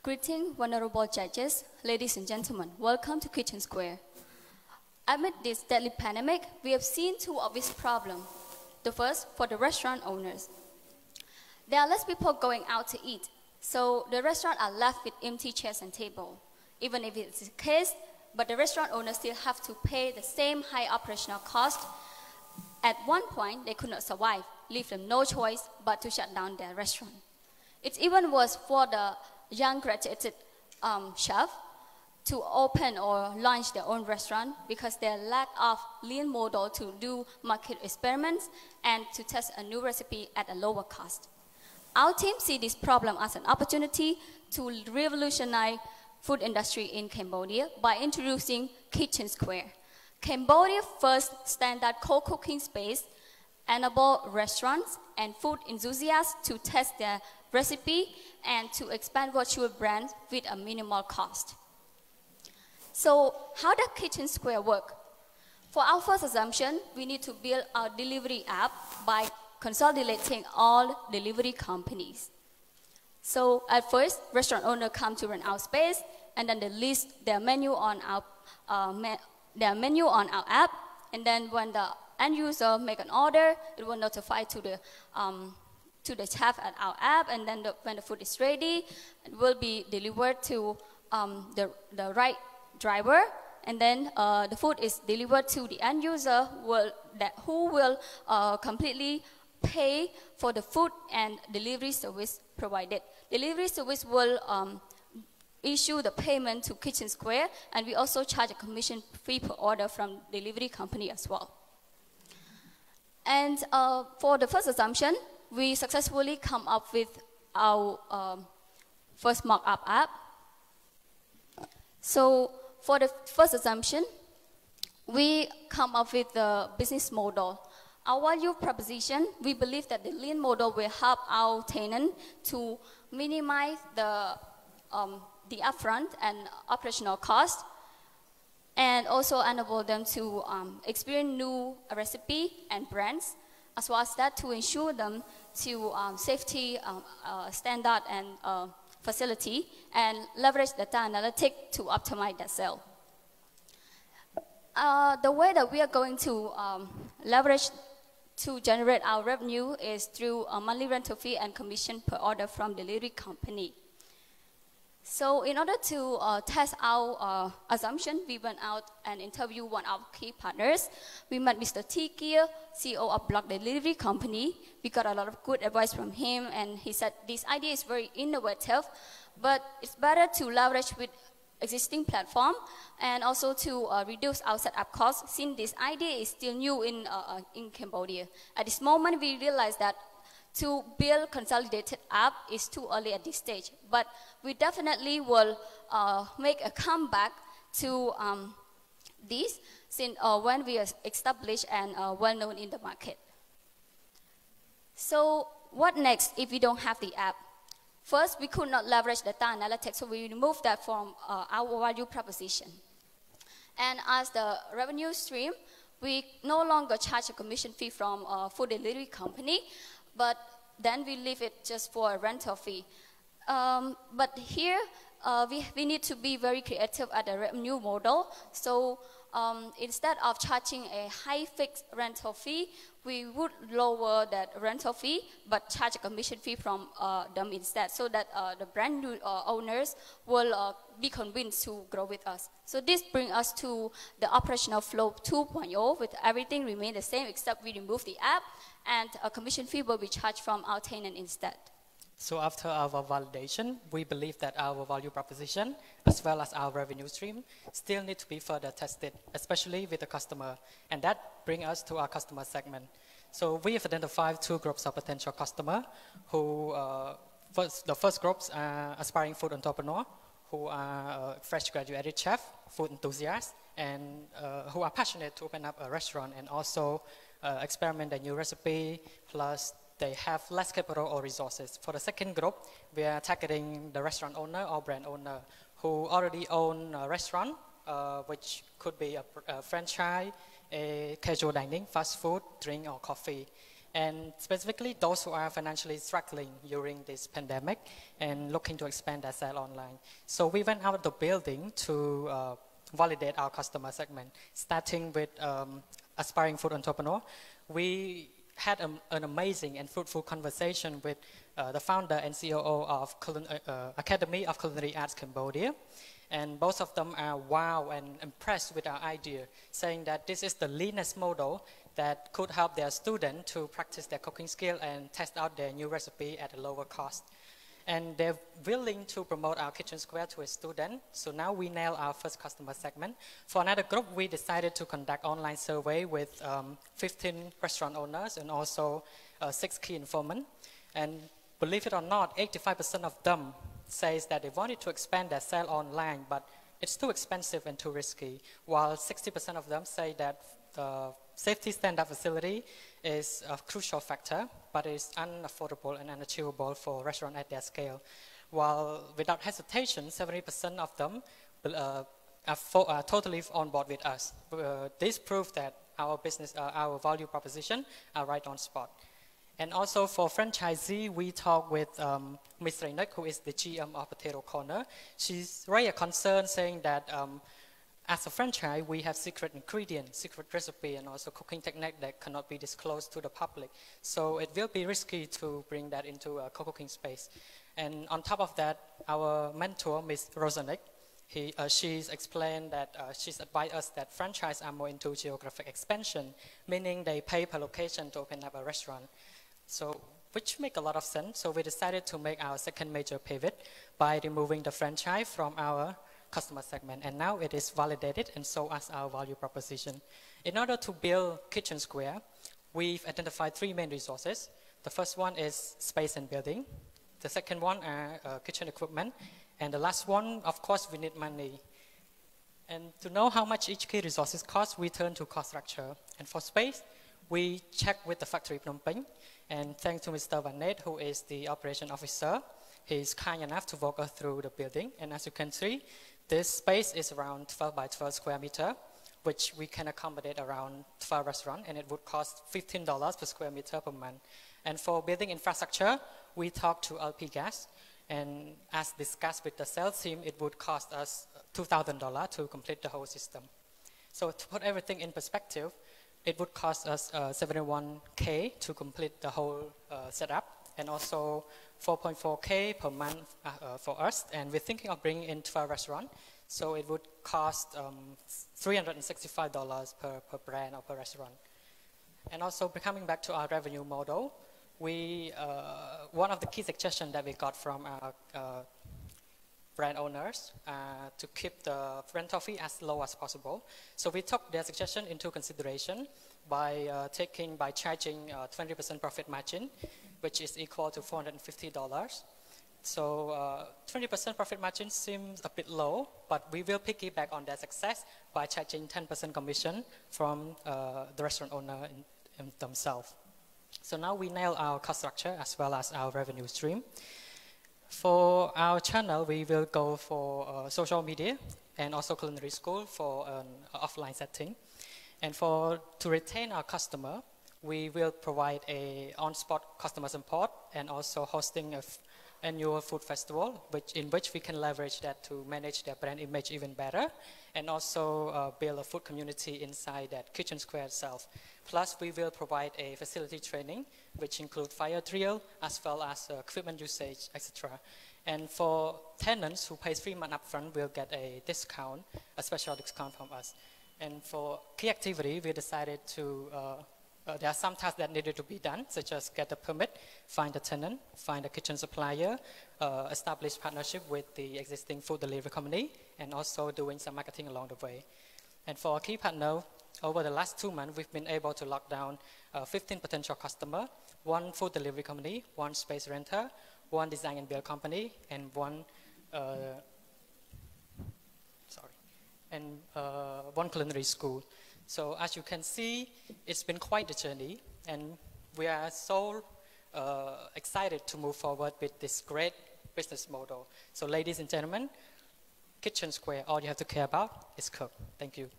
Greeting, venerable judges, ladies and gentlemen. Welcome to Kitchen Square. Amid this deadly pandemic, we have seen two obvious problems. The first, for the restaurant owners. There are less people going out to eat, so the restaurants are left with empty chairs and tables. Even if it's the case, but the restaurant owners still have to pay the same high operational cost. At one point, they could not survive, leave them no choice but to shut down their restaurant. It's even worse for the young graduated chef to open or launch their own restaurant because their lack of lean model to do market experiments and to test a new recipe at a lower cost. Our team sees this problem as an opportunity to revolutionize food industry in Cambodia by introducing Kitchen Square, Cambodia's first standard co-cooking space, enable restaurants and food enthusiasts to test their recipe and to expand virtual brands with a minimal cost. So how does Kitchen Square work? For our first assumption, we need to build our delivery app by consolidating all delivery companies. So at first, restaurant owners come to rent our space, and then they list their menu on our app, and then when the end user make an order, it will notify to the chef at our app, and then when the food is ready, it will be delivered to the right driver, and then the food is delivered to the end user who will completely pay for the food and delivery service provided. Delivery service will issue the payment to Kitchen Square, and we also charge a commission fee per order from delivery company as well. And for the first assumption, we successfully come up with our first mock-up app. So for the first assumption, we come up with the business model. Our value proposition, we believe that the lean model will help our tenant to minimize the upfront and operational cost, and also enable them to experience new recipe and brands, as well as that to ensure them to safety standard and facility, and leverage data analytics to optimize that sale. The way that we are going to leverage to generate our revenue is through a monthly rental fee and commission per order from delivery company. So in order to test our assumption, we went out and interviewed one of our key partners. We met Mr. T. Kier, CEO of Block Delivery Company. We got a lot of good advice from him, and he said this idea is very innovative, but it's better to leverage with existing platform and also to reduce our setup costs, since this idea is still new in Cambodia. At this moment, we realize that to build consolidated app is too early at this stage, but we definitely will make a comeback to this since when we are established and well known in the market. So what next if we don't have the app? First, we could not leverage data analytics, so we removed that from our value proposition. And as the revenue stream, we no longer charge a commission fee from a food delivery company, but then we leave it just for a rental fee. But here, we need to be very creative at the revenue model. So instead of charging a high fixed rental fee, we would lower that rental fee, but charge a commission fee from them instead, so that the brand new owners will be convinced to grow with us. So this brings us to the operational flow 2.0, with everything remain the same except we remove the app, and a commission fee will be charged from our tenant instead. So after our validation, we believe that our value proposition, as well as our revenue stream, still need to be further tested, especially with the customer. And that brings us to our customer segment. So we have identified two groups of potential customers who, the first groups are aspiring food entrepreneur, who are fresh graduated chef, food enthusiasts, and who are passionate to open up a restaurant and also experiment a new recipe, plus they have less capital or resources. For the second group, we are targeting the restaurant owner or brand owner who already own a restaurant, which could be a franchise, a casual dining, fast food, drink, or coffee. and specifically those who are financially struggling during this pandemic and looking to expand their sale online. So we went out of the building to validate our customer segment, starting with aspiring food entrepreneur. We had an amazing and fruitful conversation with the founder and COO of Academy of Culinary Arts Cambodia. And both of them are wow and impressed with our idea, saying that this is the leanest model that could help their students to practice their cooking skill and test out their new recipe at a lower cost. And they're willing to promote our kitchen square to a student. So now we nail our first customer segment. For another group, we decided to conduct online survey with 15 restaurant owners and also 6 key informants. And believe it or not, 85% of them says that they wanted to expand their sale online, but it's too expensive and too risky, while 60% of them say that the safety standard facility is a crucial factor, but it is unaffordable and unachievable for restaurants at their scale. While without hesitation, 70% of them are totally on board with us. This proves that our business, our value proposition are right on spot. And also for franchisee, we talked with Ms. Rainek, who is the GM of Potato Corner. She's raised a concern saying that as a franchise, we have secret ingredients, secret recipe, and also cooking technique that cannot be disclosed to the public. So it will be risky to bring that into a co-cooking space. And on top of that, our mentor, Ms. Rosanek, she's explained that she's advised us that franchise are more into geographic expansion, meaning they pay per location to open up a restaurant. So, which make a lot of sense. So we decided to make our second major pivot by removing the franchise from our customer segment. And now it is validated and so as our value proposition. In order to build Kitchen Square, we've identified 3 main resources. The first one is space and building. The second one are kitchen equipment. And the last one, of course, we need money. And to know how much each key resources cost, we turn to cost structure. And for space, we check with the factory Phnom Penh. And thanks to Mr. Vanet, who is the operation officer, he's kind enough to walk us through the building. And as you can see, this space is around 12 by 12 square meter, which we can accommodate around 12 restaurants, and it would cost $15 per square meter per month. And for building infrastructure, we talked to LP Gas, and as discussed with the sales team, it would cost us $2,000 to complete the whole system. So to put everything in perspective, it would cost us $71K to complete the whole setup, and also $4.4K per month for us. And we're thinking of bringing in 12 restaurants, so it would cost $365 per brand or per restaurant. And also coming back to our revenue model, one of the key suggestions that we got from our brand owners to keep the rental fee as low as possible. So we took their suggestion into consideration by charging 20% profit margin, which is equal to $450. So 20% profit margin seems a bit low, but we will piggyback on their success by charging 10% commission from the restaurant owner in themselves. So now we nail our cost structure as well as our revenue stream. For our channel, we will go for social media and also culinary school for an offline setting. And to retain our customer, we will provide a on-spot customer support and also hosting an annual food festival, in which we can leverage that to manage their brand image even better, and also build a food community inside that kitchen square itself. Plus, we will provide a facility training, which include fire drill, as well as equipment usage, etc. And for tenants who pay 3 months upfront, will get a discount, a special discount from us. And for key activity, we decided to, there are some tasks that needed to be done, such as get a permit, find a tenant, find a kitchen supplier, establish partnership with the existing food delivery company, and also doing some marketing along the way. And for our key partner, over the last 2 months, we've been able to lock down 15 potential customers, 1 food delivery company, 1 space renter, 1 design and build company, and 1 culinary school. So as you can see, it's been quite a journey, and we are so excited to move forward with this great business model. So ladies and gentlemen, Kitchen Square, all you have to care about is cook. Thank you.